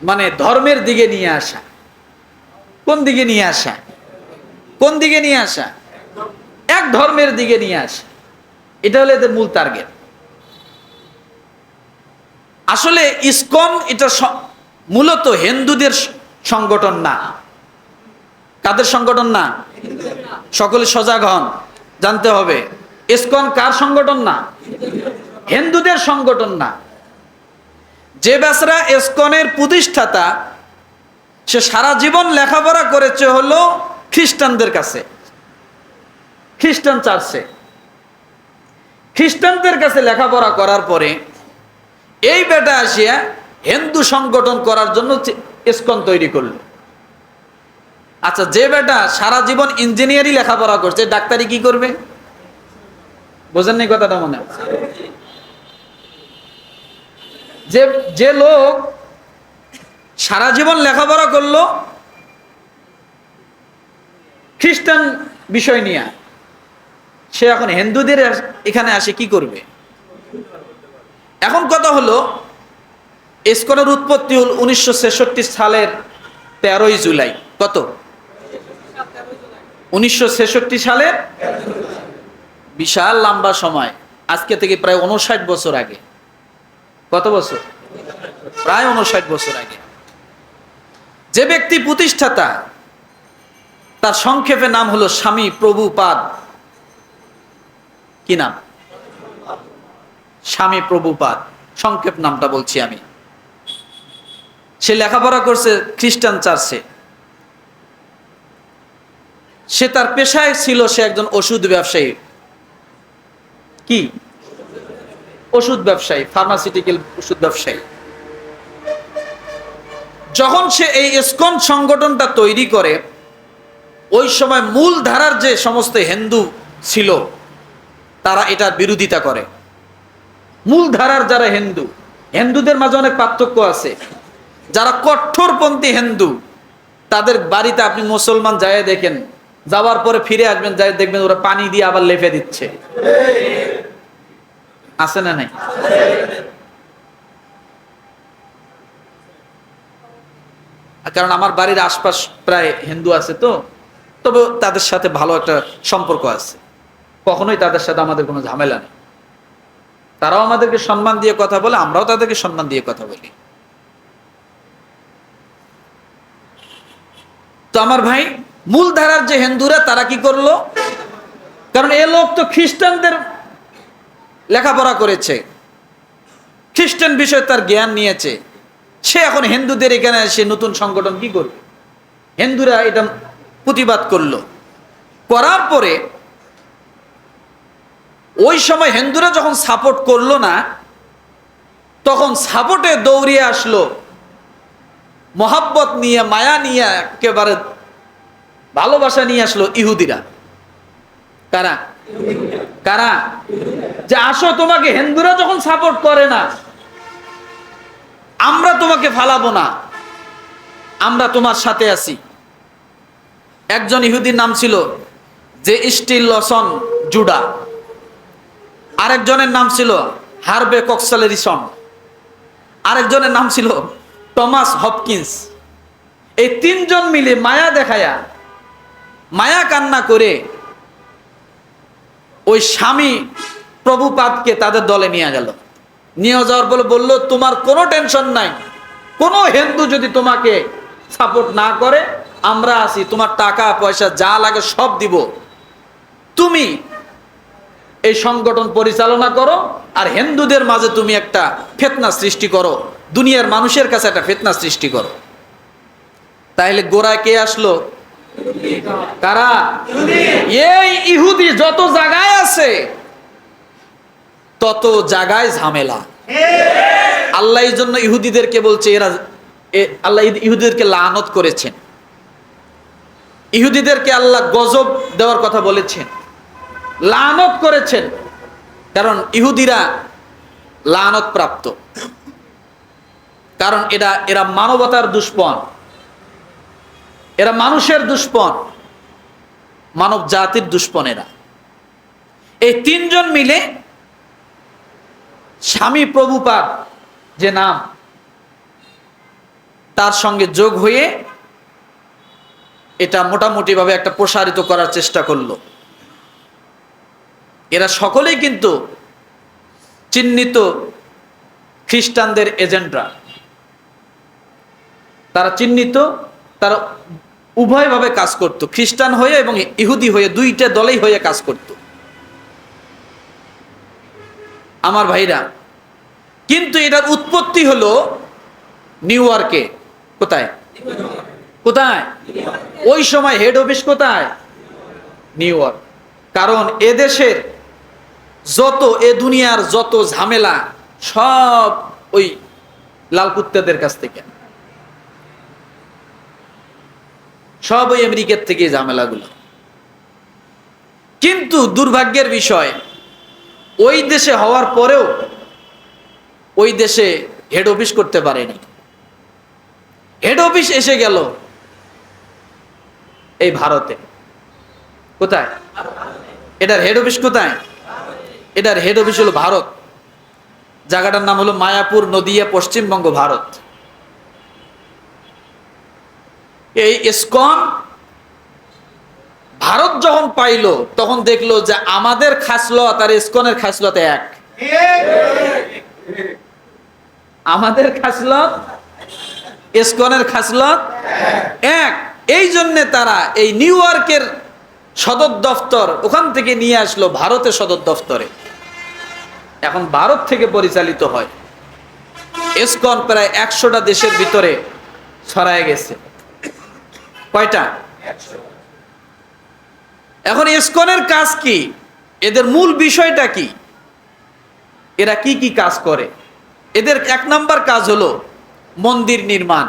মানে ধর্মের দিকে নিয়ে আসা। কোন দিকে নিয়ে আসা? কোন দিকে নিয়ে আসা? এক ধর্মের দিকে নিয়ে আসা। এটা হলো এদের মূল টার্গেট। আসলে ইসকন এটা মূলত হিন্দুদের সংগঠন না। কাদের সংগঠন না? সকলে সজাগ হন, জানতে হবে ইসকন কার সংগঠন না? হিন্দুদের সংগঠন না। যে বেচারা ইসকনের প্রতিষ্ঠাতা, সে সারা জীবন লেখাপড়া করেছে হলো খ্রিস্টানদের কাছে, খ্রিস্টান চার্চে। খ্রিস্টানদের কাছে লেখাপড়া করার পরে এই বেটা আসিয়া হিন্দু সংগঠন করার জন্য ইসকন তৈরি করলো। আচ্ছা, যে বেটা সারা জীবন ইঞ্জিনিয়ারিং লেখাপড়া করছে, ডাক্তারি কি করবে? বোঝেন নাই কথাটা মনে হয়? যে লোক সারা জীবন লেখাপড়া করলো খ্রিস্টান বিষয় নিয়ে, সে এখন হিন্দুদের এখানে আসে কি করবে? এখন কথা হলো, ইসকনের উৎপত্তি হল 1966 সালের 13ই জুলাই। কত? 1966 সালের, বিশাল লম্বা সময়, আজকে থেকে প্রায় 59 বছর আগে। কত বছর? প্রায় 59 বছর আগে। যে ব্যক্তি প্রতিষ্ঠাতা, তার সংক্ষেপে নাম হলো স্বামী প্রভুপাদ। কি নাম? স্বামী প্রভুপাদ, সংক্ষেপ নামটা বলছি আমি। সে লেখাপড়া করছে খ্রিস্টান চার্চে। সে তার পেশায় ছিল, সে একজন ওষুধ ব্যবসায়ী। কি? ওষুধ ব্যবসায়ী, ফার্মাসিউটিক্যাল ওষুধ ব্যবসায়ী। যখন সে এই ইসকন সংগঠনটা তৈরি করে, ওই সময় মূল ধারার যে সমস্ত হিন্দু ছিল, তারা এটার বিরোধিতা করে। মূল ধারার যারা হিন্দু, হিন্দুদের মাঝে অনেক পার্থক্য আছে। যারা কঠোরপন্থী হিন্দু, তাদের বাড়িতে আপনি মুসলমান যায় দেখেন, যাওয়ার পরে ফিরে আসবেন, যাই দেখবেন ওরা পানি দিয়ে আবার লেপে দিচ্ছে। আছে না নাই? কারণ আমার বাড়ির আশপাশ প্রায় হিন্দু আছে, তো তবে তাদের সাথে ভালো একটা সম্পর্ক আছে। কখনোই তাদের সাথে আমাদের কোনো ঝামেলা নেই। তারাও আমাদেরকে সম্মান দিয়ে কথা বলে, আমরাও তাদেরকে সম্মান দিয়ে কথা বলি। তো আমার ভাই, মূল ধারার যে হিন্দুরা, তারা কি করলো? কারণ এ লোক তো খ্রিস্টানদের লেখাপড়া করেছে, খ্রিস্টান বিষয়ে তার জ্ঞান নিয়েছে। সে এখন হিন্দুদের এখানে এসে নতুন সংগঠন কি করবে? হিন্দুরা এটা প্রতিবাদ করলো। করার পরে ওই সময় হিন্দুরা যখন সাপোর্ট করলো না, তখন সাপোর্টে দৌড়িয়ে আসলো, মহাব্বত নিয়ে, মায়া নিয়ে, একেবারে ভালোবাসা নিয়ে আসলো ইহুদিরা। কারা? কারা? যে আসো, তোমাকে হিন্দুরা যখন সাপোর্ট করে না, আমরা তোমাকে ফালাবো না, আমরা তোমার সাথে আছি। একজন ইহুদির নাম ছিল যে স্টিল লসন জুডা, আরেকজনের নাম ছিল হার্বে কক্সালেরিসন, আরেকজনের নাম ছিল টমাস হপকিন্স। এই তিনজন মিলে মায়া দেখায়া, মায়া কান্না করে ওই স্বামী প্রভুপাদকে তাদের দলে নিয়ে গেল। নিয়ে যাওয়ার পরে বলল, তোমার কোনো টেনশন নাই, কোনো হিন্দু যদি তোমাকে সাপোর্ট না করে, আমরা আছি, তোমার টাকা পয়সা যা লাগে সব দিব, তুমি এই সংগঠন পরিচালনা করো, আর হিন্দুদের মাঝে তুমি একটা ফিতনা সৃষ্টি করো, দুনিয়ার মানুষের কাছে একটা ফিতনা সৃষ্টি করো। তাহলে গোড়ায় কে আসলো? কারা? এই ইহুদি যত জায়গায় আছে, তত জায়গায় ঝামেলা। আল্লাহ এই জন্য ইহুদিদেরকে বলছে, আল্লাহ ইহুদিদেরকে লানত করেছেন। ইহুদিদেরকে আল্লাহ গজব দেওয়ার কথা বলেছেন, লানত করেছেন। কারণ ইহুদিরা লানত প্রাপ্ত, কারণ এরা মানবতার দুশ্মন, এরা মানুষের দুশ্মন, মানব জাতির দুশ্মন এরা। এই তিনজন মিলে স্বামী প্রভুপাদ যে নাম, তার সঙ্গে যোগ হয়ে এটা মোটামুটিভাবে একটা প্রসারিত করার চেষ্টা করলো। এরা সকলেই কিন্তু চিহ্নিত খ্রিস্টানদের এজেন্টরা। তারা চিহ্নিত, তারা উভয়ভাবে কাজ করত, খ্রিস্টান হয়ে এবং ইহুদি হয়ে, দুইটা দলেই হয়ে কাজ করত আমার ভাইরা। কিন্তু এটার উৎপত্তি হলো নিউ ইয়র্কে। কোথায়? কোথায়? ওই সময় হেড অফিস কোথায়? New York. কারণ এদেশের যত, এ দুনিয়ার যত ঝামেলা সব ওই লাল কুত্তাদের কাছ থেকে, সব ওই আমেরিকার থেকে ঝামেলাগুলো। কিন্তু দুর্ভাগ্যের বিষয়, ওই দেশে হওয়ার পরেও ওই দেশে হেড অফিস করতে পারেনি। হেড অফিস এসে গেল এই ভারতে। কোথায়? এটার হেড অফিস কোথায়? এটার হেড অফিস হলো ভারত। জায়গাটার নাম হলো মায়াপুর, নদিয়া, পশ্চিমবঙ্গ, ভারত। এই ইসকন ভারত যখন পাইলো তখন দেখলো যে আমাদের খাসলত আর ইসকনের খাসলত এক। আমাদের খাসলত, ইসকনের খাসলত এক। এই জন্যে তারা এই নিউ ইয়র্কের সদর দফতর ওখান থেকে নিয়ে আসলো ভারতের সদর দফতরে। এখন ভারত থেকে পরিচালিত হয়। ইসকন প্রায় 100টা দেশের ভিতরে ছড়ায় গেছে। কয়টা? এখন ইসকনের কাজ কি? এদের মূল বিষয়টা কি? এরা কি কি কাজ করে? এদের 1 নাম্বার কাজ হলো মন্দির নির্মাণ।